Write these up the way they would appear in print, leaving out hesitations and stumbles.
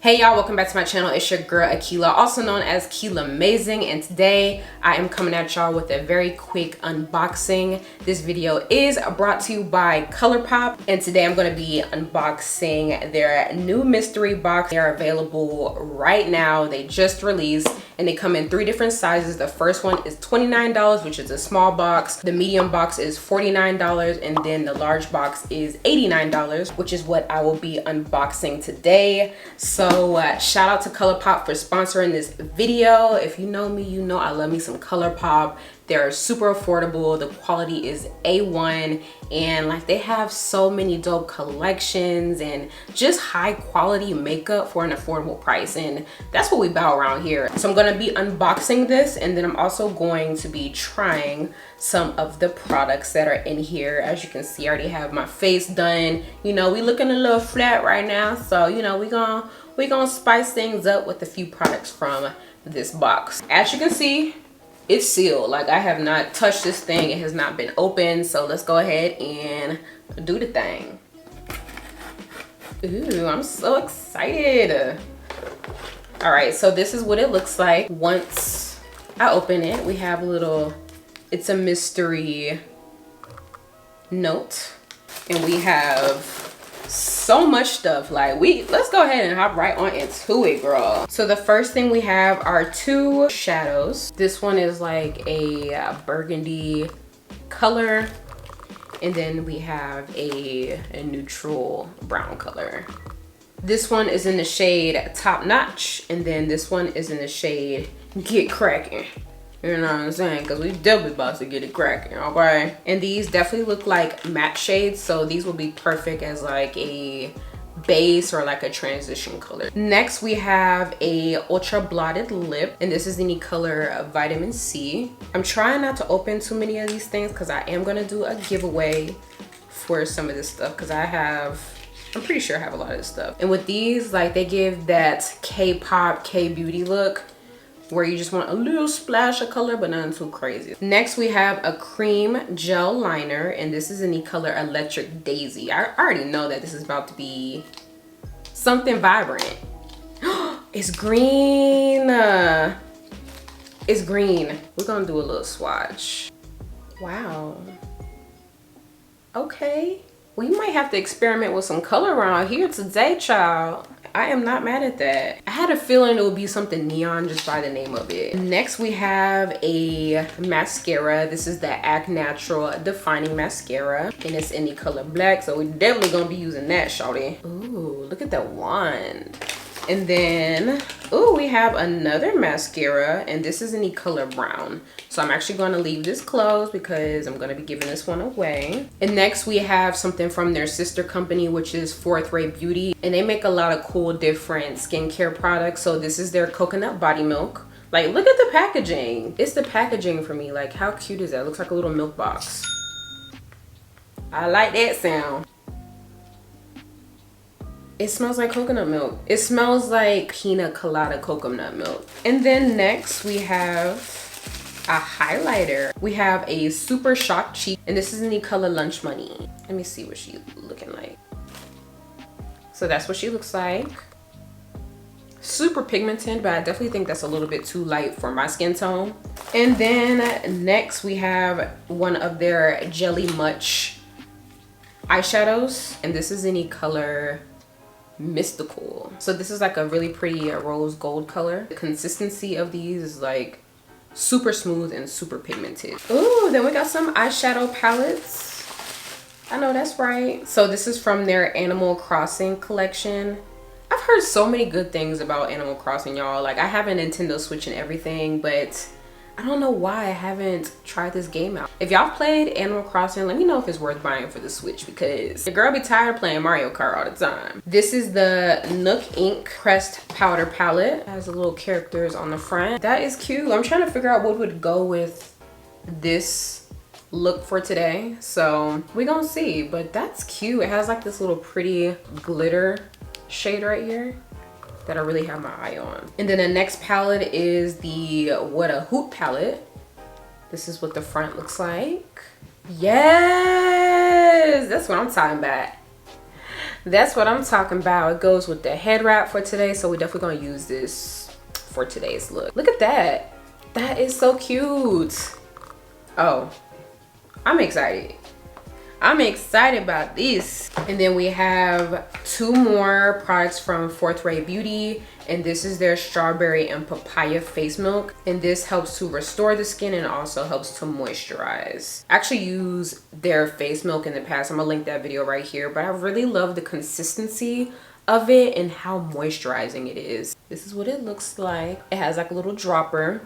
Hey y'all, welcome back to my channel. It's your girl Akilah, also known as Kilahmazing, and today I am coming at y'all with a very quick unboxing. This video is brought to you by Colourpop, and today I'm going to be unboxing their new mystery box. They are available right now. They just released and they come in 3 different sizes. The first one is $29, which is a small box. The medium box is $49, and then the large box is $89, which is what I will be unboxing today. So shout out to Colourpop for sponsoring this video. If you know me, you know I love me some Colourpop. They're super affordable. The quality is A1, and like they have so many dope collections and just high quality makeup for an affordable price, and that's what we bow around here. So I'm gonna be unboxing this, and then I'm also going to be trying some of the products that are in here. As you can see, I already have my face done. You know, we looking a little flat right now, so you know, we gonna spice things up with a few products from this box. As you can see, it's sealed. Like, I have not touched this thing. It has not been opened. So let's go ahead and do the thing. Ooh, I'm so excited. All right, so this is what it looks like once I open it. We have a little, it's a mystery note, and we have so much stuff. Like, let's go ahead and hop right on into it, girl. So the first thing we have are 2 shadows. This one is like a burgundy color, and then we have a neutral brown color. This one is in the shade Top Notch, and then this one is in the shade Get Cracking. You know what I'm saying? Because we definitely about to get it cracking, okay? And these definitely look like matte shades, so these will be perfect as like a base or like a transition color. Next, we have a ultra blotted lip, and this is in the color Vitamin C. I'm trying not to open too many of these things because I am gonna do a giveaway for some of this stuff, because I'm pretty sure I have a lot of this stuff. And with these, like, they give that K-pop, K-beauty look, where you just want a little splash of color but nothing too crazy. Next, we have a cream gel liner, and this is in the color Electric Daisy. I already know that this is about to be something vibrant. It's green. It's green. We're gonna do a little swatch. Wow. Okay. Well, you might have to experiment with some color around here today, child. I am not mad at that. I had a feeling it would be something neon just by the name of it. Next, we have a mascara. This is the Act Natural Defining Mascara, and it's in the color black, so we're definitely gonna be using that, shawty. Ooh, look at that wand. And then, ooh, we have another mascara, and this is in the color brown. So I'm actually going to leave this closed because I'm going to be giving this one away. And next, we have something from their sister company, which is Fourth Ray Beauty. And they make a lot of cool different skincare products. So this is their coconut body milk. Like, look at the packaging. It's the packaging for me. Like, how cute is that? It looks like a little milk box. I like that sound. It smells like coconut milk. It smells like pina colada coconut milk. And then next, we have a highlighter. We have a Super Shock Cheek, and this is in the color Lunch Money. Let me see what she's looking like. So that's what she looks like. Super pigmented, but I definitely think that's a little bit too light for my skin tone. And then next, we have one of their Jelly Much eyeshadows, and this is in the color Mystical. So this is like a really pretty rose gold color. The consistency of these is like super smooth and super pigmented. Ooh, then we got some eyeshadow palettes. I know that's right. So this is from their Animal Crossing collection. I've heard so many good things about Animal Crossing, y'all. Like, I have a Nintendo Switch and everything, but I don't know why I haven't tried this game out. If y'all played Animal Crossing, let me know if it's worth buying for the Switch, because the girl be tired of playing Mario Kart all the time. This is the Nook Ink Pressed Powder Palette. It has the little characters on the front. That is cute. I'm trying to figure out what would go with this look for today. So we gonna see, but that's cute. It has like this little pretty glitter shade right here that I really have my eye on. And then the next palette is the What a Hoot palette. This is what the front looks like. Yes, that's what I'm talking about. That's what I'm talking about. It goes with the head wrap for today, so we're definitely gonna use this for today's look. Look at that. That is so cute. Oh, I'm excited. I'm excited about this. And then we have 2 more products from Fourth Ray Beauty, and this is their strawberry and papaya face milk, and this helps to restore the skin and also helps to moisturize. I actually used their face milk in the past. I'm gonna link that video right here, but I really love the consistency of it and how moisturizing it is. This is what it looks like. It has like a little dropper,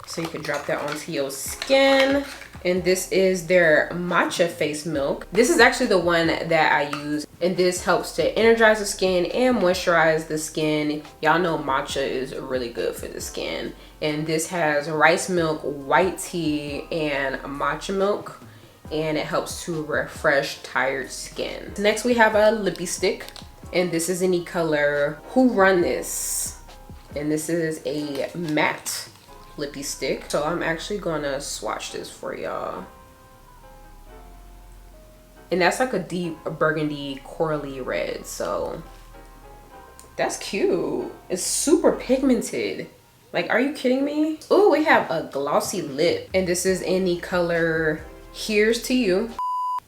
so you can drop that onto your skin. And this is their matcha face milk. This is actually the one that I use, and this helps to energize the skin and moisturize the skin. Y'all know matcha is really good for the skin. And this has rice milk, white tea, and matcha milk, and it helps to refresh tired skin. Next we have a lippy stick, and this is in the color Who Run This, and this is a matte lippy stick. So I'm actually gonna swatch this for y'all, and that's like a deep burgundy corally red, so that's cute. It's super pigmented. Like, are you kidding me? Oh, we have a glossy lip, and this is in the color Here's to You.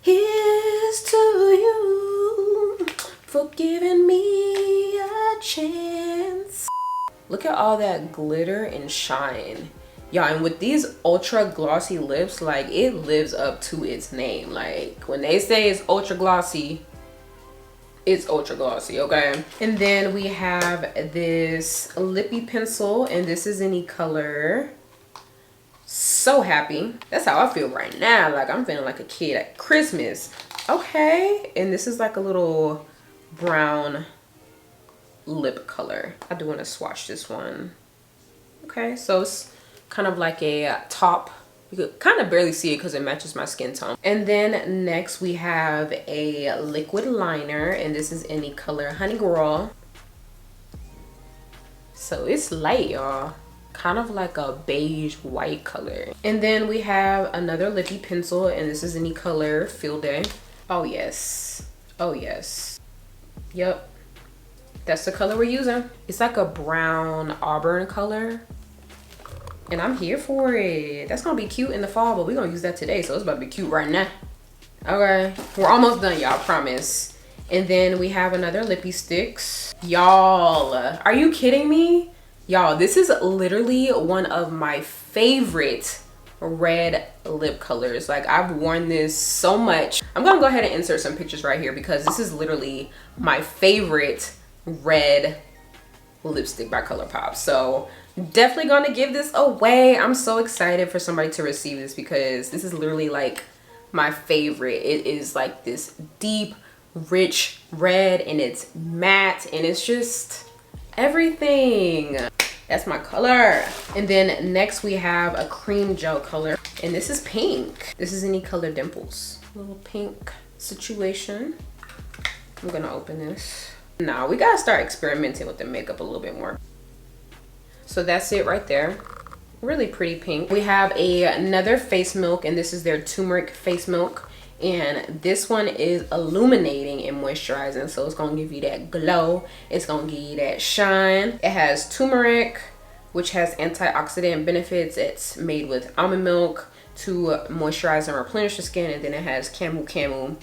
Here's to you for giving me a chance. Look at all that glitter and shine. Y'all, and with these ultra glossy lips, like, it lives up to its name. Like, when they say it's ultra glossy, it's ultra glossy, okay? And then we have this lippy pencil, and this is in the color So Happy. That's how I feel right now. Like, I'm feeling like a kid at Christmas. Okay, and this is like a little brown lip color. I do want to swatch this one. Okay, so it's kind of like a top. You could kind of barely see it because it matches my skin tone. And then next we have a liquid liner, and this is in the color Honey Girl. So it's light, y'all. Kind of like a beige white color. And then we have another lippy pencil, and this is in the color Field Day. Oh yes, oh yes, yep. That's the color we're using. It's like a brown auburn color, and I'm here for it. That's gonna be cute in the fall, but we're gonna use that today, so it's about to be cute right now. Okay, we're almost done, y'all, promise. And then we have another lippy sticks. Y'all, are you kidding me? Y'all, this is literally one of my favorite red lip colors. Like, I've worn this so much. I'm gonna go ahead and insert some pictures right here because this is literally my favorite red lipstick by Colourpop. So definitely gonna give this away. I'm so excited for somebody to receive this because this is literally like my favorite. It is like this deep, rich red, and it's matte, and it's just everything. That's my color. And then next we have a cream gel color, and this is pink. This is in the color Dimples. A little pink situation. I'm gonna open this. Now we gotta start experimenting with the makeup a little bit more. So that's it right there. Really pretty pink. We have another face milk, and this is their turmeric face milk, and this one is illuminating and moisturizing, so it's gonna give you that glow. It's gonna give you that shine. It has turmeric, which has antioxidant benefits. It's made with almond milk to moisturize and replenish the skin, and then it has camu,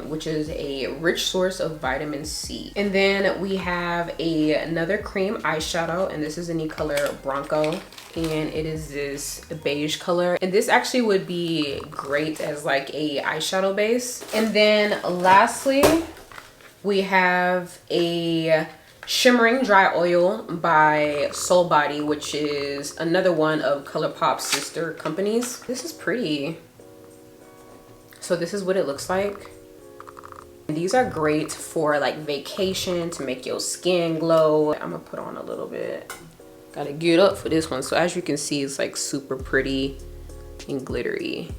which is a rich source of vitamin C. And then we have another cream eyeshadow, and this is in the color Bronco, and it is this beige color, and this actually would be great as like a eyeshadow base. And then lastly we have a shimmering dry oil by Soul Body, which is another one of Colourpop's sister companies. This is pretty. So this is what it looks like. These are great for like vacation, to make your skin glow. I'm gonna put on a little bit. Gotta get up for this one. So as you can see, it's like super pretty and glittery.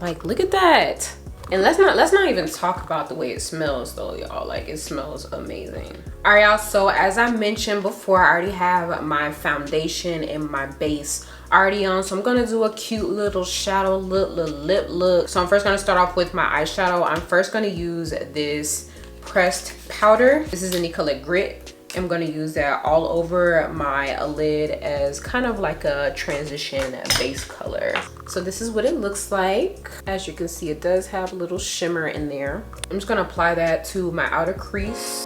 Like, look at that. And let's not even talk about the way it smells though, y'all. Like, it smells amazing. All right, y'all, so as I mentioned before, I already have my foundation and my base already on, so I'm gonna do a cute little shadow look, little lip look. So I'm first gonna start off with my eyeshadow. I'm first gonna use this pressed powder. This is in the color Grit. I'm gonna use that all over my lid as kind of like a transition base color. So this is what it looks like. As you can see, it does have a little shimmer in there. I'm just gonna apply that to my outer crease.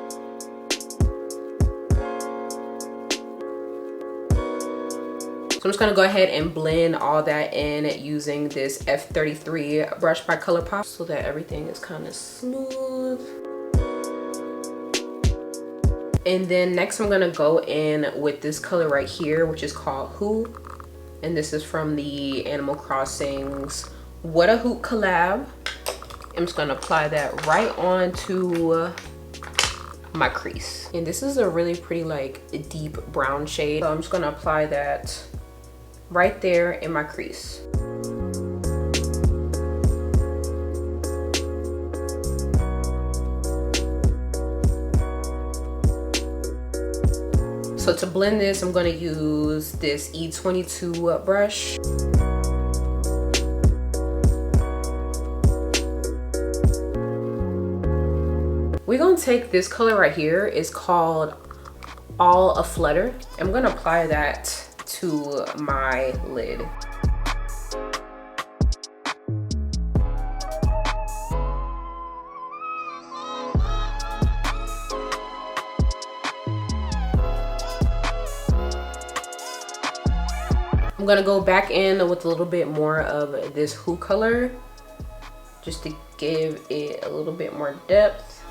So I'm just gonna go ahead and blend all that in using this F33 brush by Colourpop so that everything is kind of smooth. And then next I'm gonna go in with this color right here, which is called Who. And this is from the Animal Crossing's What a Hoot collab. I'm just gonna apply that right onto my crease. And this is a really pretty like deep brown shade. So I'm just gonna apply that right there in my crease. So to blend this, I'm gonna use this E22 brush. We're gonna take this color right here. It's called All Aflutter. I'm gonna apply that to my lid. I'm gonna go back in with a little bit more of this Who color just to give it a little bit more depth.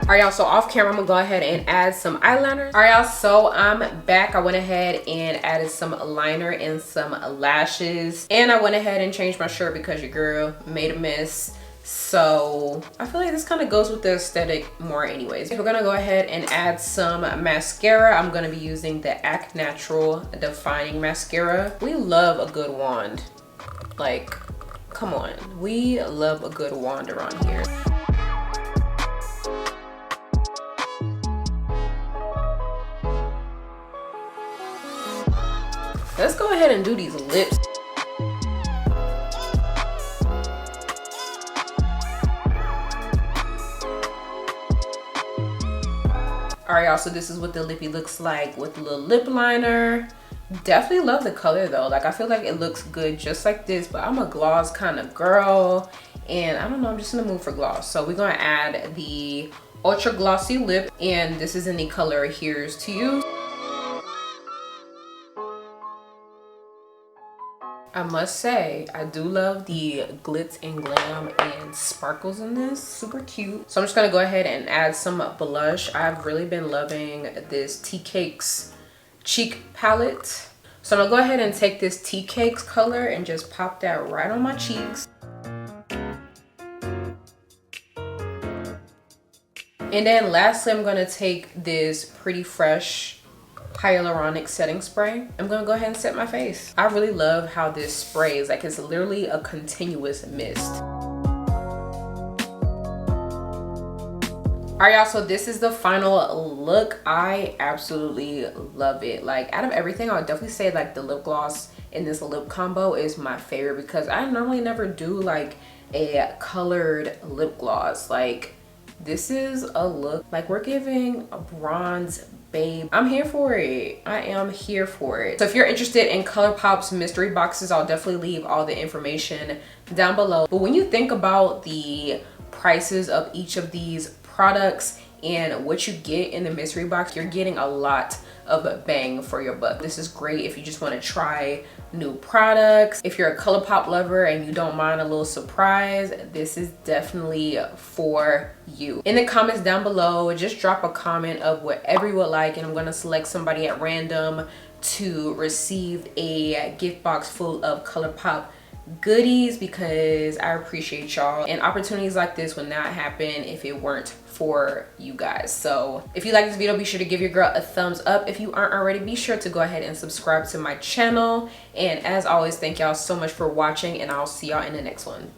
All right, y'all, so off camera, I'm gonna go ahead and add some eyeliner. All right, y'all, so I'm back. I went ahead and added some liner and some lashes. And I went ahead and changed my shirt because your girl made a mess. So I feel like this kind of goes with the aesthetic more anyways. We're gonna go ahead and add some mascara. I'm gonna be using the Act Natural Defining Mascara. We love a good wand. Like, come on. We love a good wand around here. Let's go ahead and do these lips. All right, y'all, so this is what the lippy looks like with a little lip liner. Definitely love the color though. Like, I feel like it looks good just like this, but I'm a gloss kind of girl. And I don't know, I'm just in the mood for gloss. So we're gonna add the Ultra Glossy Lip, and this is in the color Here's to You. I must say, I do love the glitz and glam and sparkles in this. Super cute. So I'm just gonna go ahead and add some blush. I've really been loving this Tea Cakes cheek palette. So I'm gonna go ahead and take this Tea Cakes color and just pop that right on my cheeks. And then lastly, I'm gonna take this Pretty Fresh hyaluronic setting spray. I'm gonna go ahead and set my face. I really love how this spray is like, it's literally a continuous mist. All right, y'all, so this is the final look. I absolutely love it. Like, out of everything, I would definitely say like the lip gloss in this lip combo is my favorite because I normally never do like a colored lip gloss. Like, this is a look like we're giving a bronze babe. I'm here for it. I am here for it. So if you're interested in Colourpop's mystery boxes, I'll definitely leave all the information down below. But when you think about the prices of each of these products and what you get in the mystery box, you're getting a lot of bang for your buck. This is great if you just want to try new products. If you're a Colourpop lover and you don't mind a little surprise, this is definitely for you. In the comments down below, just drop a comment of whatever you would like, and I'm going to select somebody at random to receive a gift box full of Colourpop goodies because I appreciate y'all, and opportunities like this would not happen if it weren't for you guys. So if you like this video, be sure to give your girl a thumbs up. If you aren't already, be sure to go ahead and subscribe to my channel, and as always, thank y'all so much for watching, and I'll see y'all in the next one.